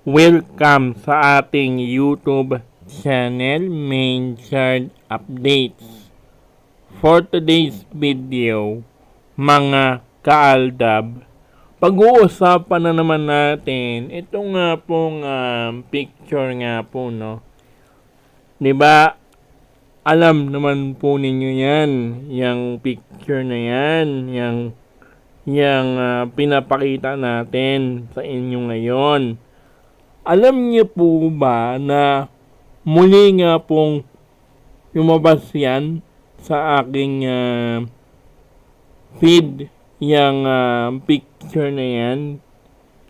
Welcome sa ating YouTube channel, Main Chart Updates. For today's video, mga kaaldab, pag-uusapan na naman natin ito nga pong picture nga po, no? 'Di ba? Alam naman po ninyo yan, yung picture na yan, yung pinapakita natin sa inyo ngayon. Alam niyo po ba na muli nga pong lumabas yan sa aking feed, yung picture na yan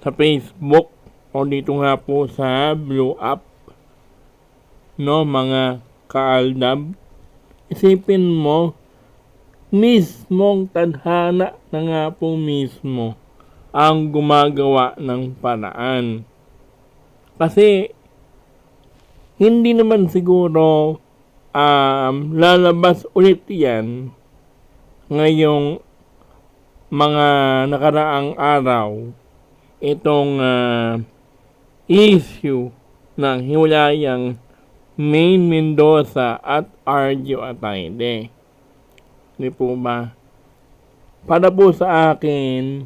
sa Facebook o dito nga po sa Blue App, no mga kaaldab? Isipin mo, mismong tadhana na nga po mismo ang gumagawa ng paraan. Kasi hindi naman siguro lalabas ulit yan ngayong mga nakaraang araw itong issue ng hiwalayang Maine Mendoza at Arjo Atayde. Di po ba? Para po sa akin,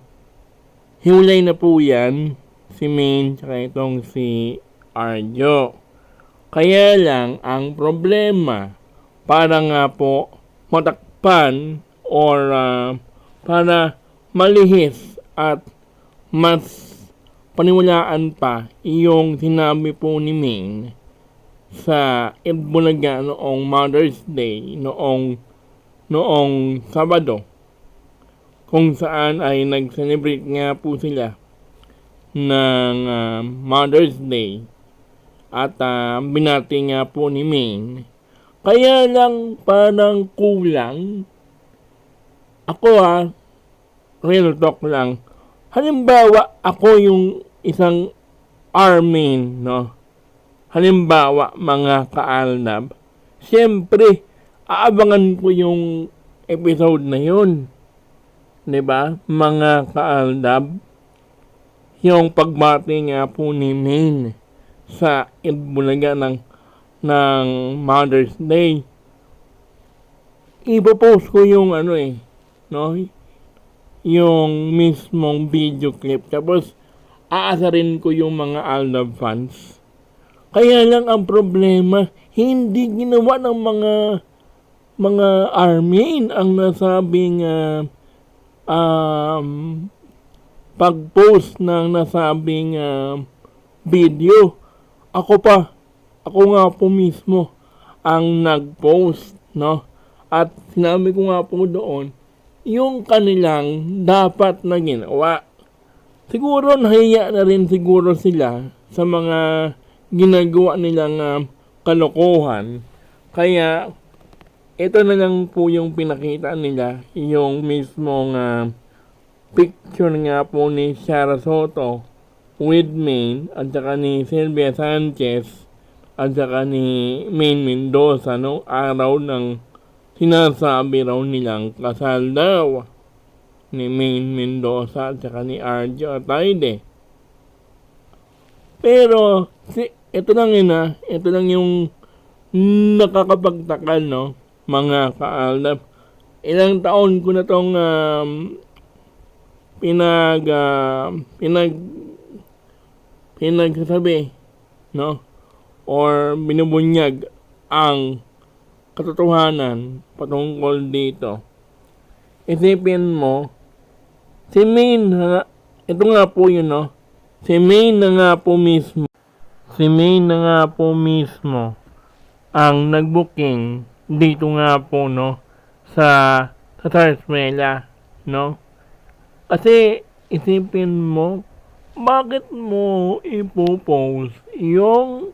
hiwalay na po yan, si Maine tsaka itong si Arjo. Kaya lang ang problema, para nga po matakpan or para malihis at mas paniwalaan pa yung sinabi po ni Maine sa Itbulaga noong Mother's Day noong Sabado, kung saan ay nag-celebrate nga po sila ng Mother's Day at binati nga po ni Maine. Kaya lang parang kulang. Ako real talk lang. Halimbawa, ako yung isang Armin, no? Halimbawa, mga kaaldab, siyempre, aabangan ko yung episode na yun. Diba, mga kaaldab? Yung pagbati nga po ni Maine sa Itbulaga ng Mother's Day. Ipopost ko yung no? Yung mismong video clip. Tapos, aasarin ko yung mga Aldab fans. Kaya lang ang problema, hindi ginawa ng mga Armin ang nasabing pag-post ng nasabing video. Ako nga po mismo ang nag-post, no? At sinabi ko nga po doon, yung kanilang dapat na ginawa. Siguro nahiya na rin siguro sila sa mga ginagawa nilang kalokohan. Kaya ito na lang po yung pinakita nila, yung mismong picture nga po ni Sara Soto with Maine at saka ni Sylvia Sanchez at saka ni Maine Mendoza no araw ng sinasabi raw nilang kasal daw ni Maine Mendoza at saka ni Arjo Atayde. Pero ito lang yung nakakapagtakal, no mga kaaldab. Ilang taon ko na tong pinagsasabi, no? Or binubunyag ang katotohanan patungkol dito. Isipin mo, si Maine, ito nga po yun, no? Si Maine na nga po mismo ang nag-booking dito nga po, no? Sa Sarsmela, no? Kasi isipin mo, bakit mo ipopost yung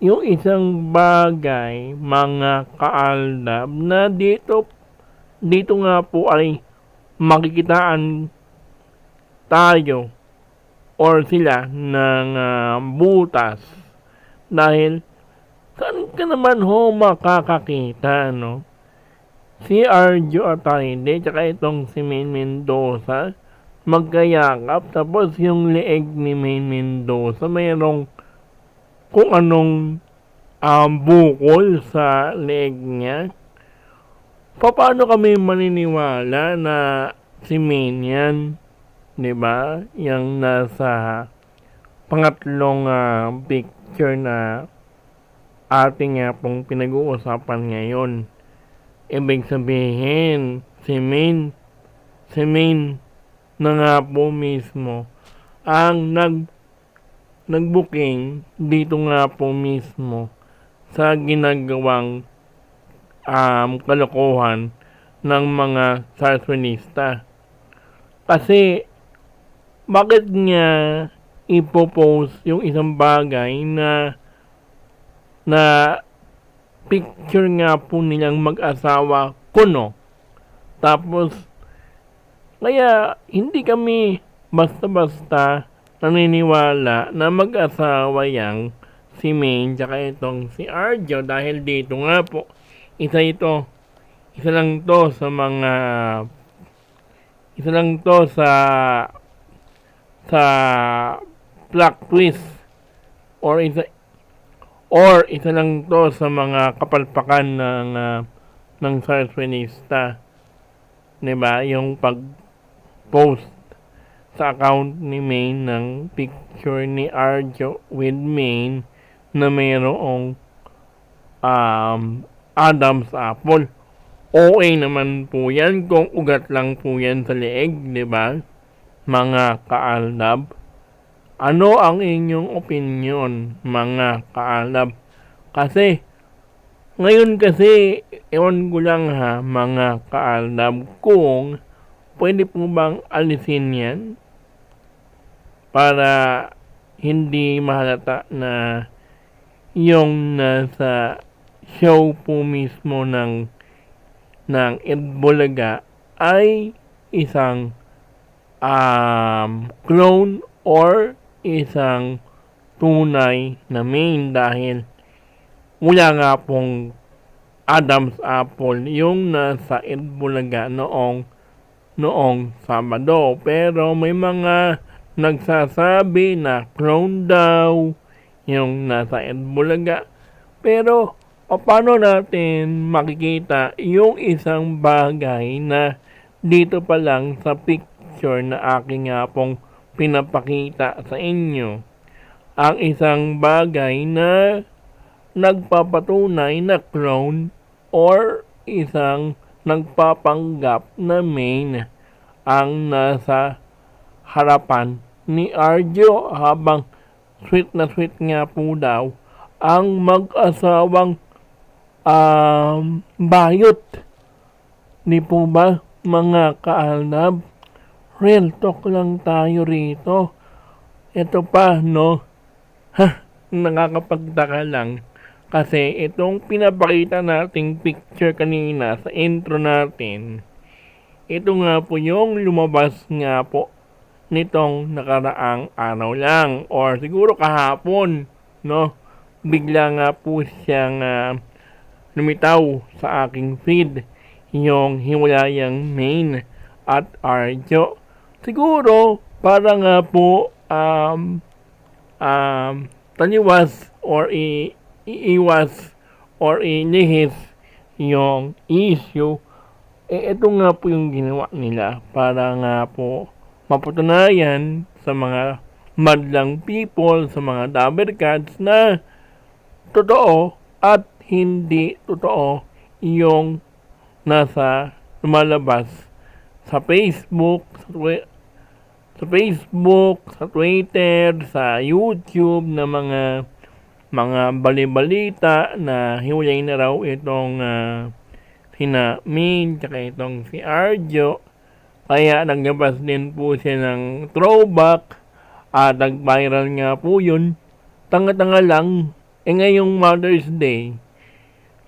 isang bagay, mga kaaldab, na dito nga po ay makikitaan tayo or sila ng butas. Dahil saan ka naman makakakita, no? Si Arjo Atayde tsaka itong si Maine Mendoza magkayakap. Tapos yung leeg ni Maine Mendoza, mayroong kung anong bukol sa leeg niya. Paano kami maniniwala na si Maine yan? Diba? Yung nasa pangatlong picture na ating pong pinag-uusapan ngayon. Ibig sabihin, si Maine na nga po mismo ang nag-booking dito nga po mismo sa ginagawang kalokohan ng mga sarsuelista. Kasi bakit niya ipopost yung isang bagay na picture nga po nilang mag-asawa kuno. Tapos kaya hindi kami basta-basta naniniwala na mag-asawa yang si Maine tsaka itong si Arjo, dahil dito nga po isa lang to sa plot twist, or isa lang to sa mga kapalpakan ng sarsuelista, diba? Yung pag-post sa account ni Maine ng picture ni Arjo with Maine na mayroong Adam's apple. Okay naman po yan kung ugat lang po yan sa leeg, diba? Mga kaalab. Ano ang inyong opinion, mga kaalab? Kasi ngayon ewan ko lang mga kaalab, kung pwede po bang alisin yan para hindi mahalata na yung nasa show po mismo ng Itbulaga ay isang clone or isang tunay na Maine, dahil wala nga pong Adam's apple yung nasa Itbulaga noong Sabado. Pero may mga nagsasabi na clone daw yung nasa Itbulaga. Pero paano natin makikita yung isang bagay na dito pa lang sa picture na aking pong pinapakita sa inyo? Ang isang bagay na nagpapatunay na clone or isang nagpapanggap na Maine ang nasa harapan ni Arjo, habang sweet na sweet nga po daw ang mag-asawang bayot. Di po ba, mga kaalab? Real talk lang tayo rito. Ito pa, no? Nakakapagtaka lang. Kasi itong pinapakita nating picture kanina sa intro natin, ito nga po yung lumabas nga po nitong nakaraang araw lang, or siguro kahapon, no? Bigla nga po siyang lumitaw sa aking feed, yung hiwalayang Maine at Arjo. Siguro para nga po taliwas or iiwas or ilihis yung issue. Ito nga po yung ginawa nila para nga po mapatunayan sa mga madlang people, sa mga dabbercats na totoo at hindi totoo yung nasa lumalabas sa Facebook, sa Twitter, sa YouTube na mga balibalita na hiwalay na raw itong sina Maine tsaka itong si Arjo. Kaya naglabas din po siya ng throwback at nag-viral nga po yun. Tanga-tanga lang. Ngayong Mother's Day,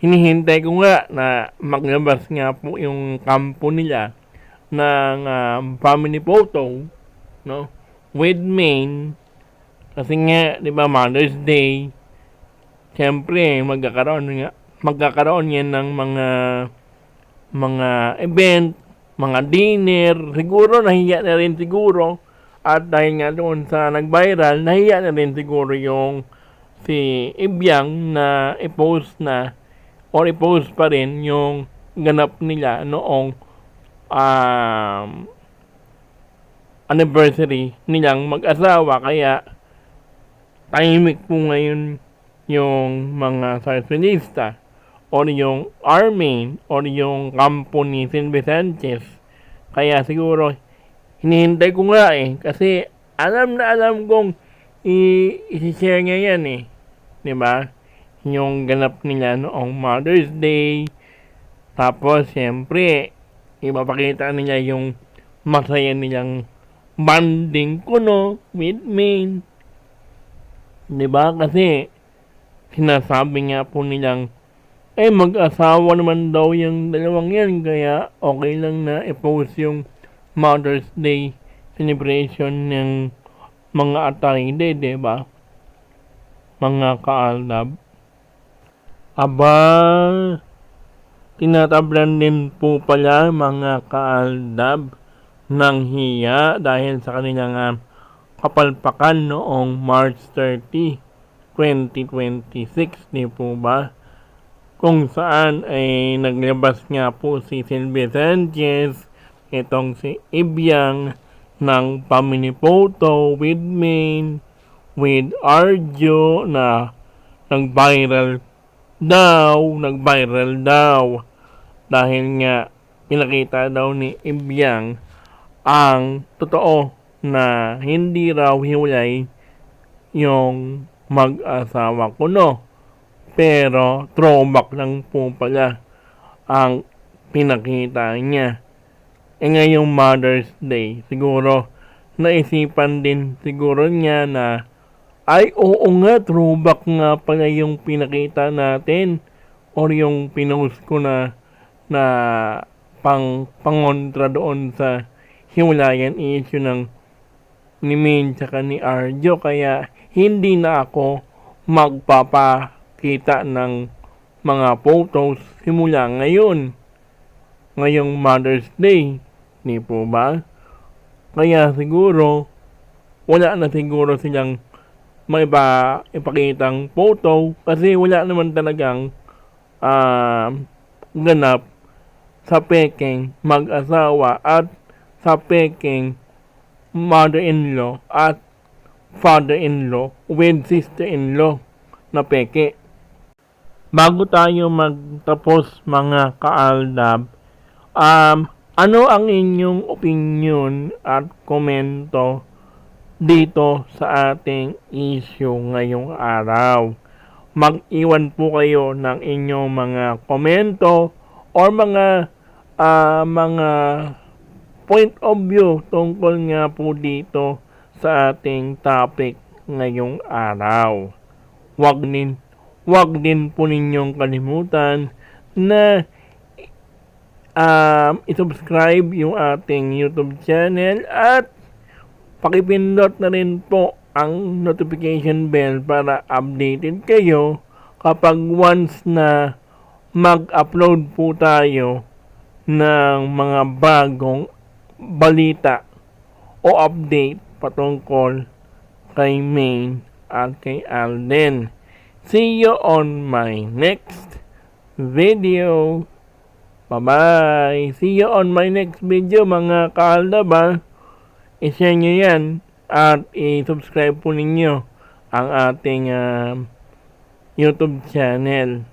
hinihintay ko nga na maglabas nga po yung kampo nila ng family photo, no, with Maine. Kasi nga, di ba, Mother's Day, siyempre magkakaroon yan ng mga event mga dinner, siguro nahiya na rin siguro. At dahil nga doon sa nag-viral, nahiya na rin siguro yung si Ibiang na i-post na or i-post pa rin yung ganap nila noong anniversary nilang mag-asawa. Kaya tahimik po ngayon yung mga sarsilista or yung army or yung kampo ni Silvie Sanchez. Kaya siguro hinihintay ko nga kasi alam na alam kong i-share niya yan diba? Yung ganap nila noong Mother's Day. Tapos syempre ipapakita nila yung masaya nilang banding kuno with Maine. Diba? Kasi sinasabi nga po nilang mag-asawa naman daw yung dalawang yan, kaya okay lang na i-post yung Mother's Day celebration ng mga Atayde, diba? Mga kaalab. Aba, tinatablan din po pala mga kaaldab ng hiya dahil sa kanilang kapalpakan noong March 30, 2026, di po ba? Kung saan ay naglabas nga po si Silvie Sanchez, itong si Ibiang, ng family photo with Maine, with Arjo na nag-viral daw dahil nga pinakita daw ni Ibiang ang totoo na hindi raw hiwalay yung mag-asawa kuno. Pero throwback lang po pala ang pinakita niya. Ngayong Mother's Day, siguro naisipan din siguro niya na oo nga, throwback nga pala yung pinakita natin or yung pinost ko na pangontra doon sa hiwalayan issue ng ni Maine tsaka ni Arjo, kaya hindi na ako magpapakita ng mga photos simula ngayong Mother's Day, di po ba? Kaya siguro wala na siguro silang may ipakitang photo kasi wala naman talagang ganap sa peking mag-asawa at sa peking mother-in-law at father-in-law with sister-in-law na peke. Bago tayo magtapos mga kaaldab, ano ang inyong opinion at komento dito sa ating issue ngayong araw? Mag-iwan po kayo ng inyong mga komento or mga point of view tungkol nga po dito sa ating topic ngayong araw. Wag din po ninyong kalimutan na i-subscribe yung ating YouTube channel at pakipindot na rin po ang notification bell para updated kayo kapag once na mag-upload po tayo ng mga bagong balita o update patungkol kay Maine at kay Alden. See you on my next video. Bye-bye. See you on my next video mga kaaldab. I-share nyo yan at i-subscribe po ninyo ang ating YouTube channel.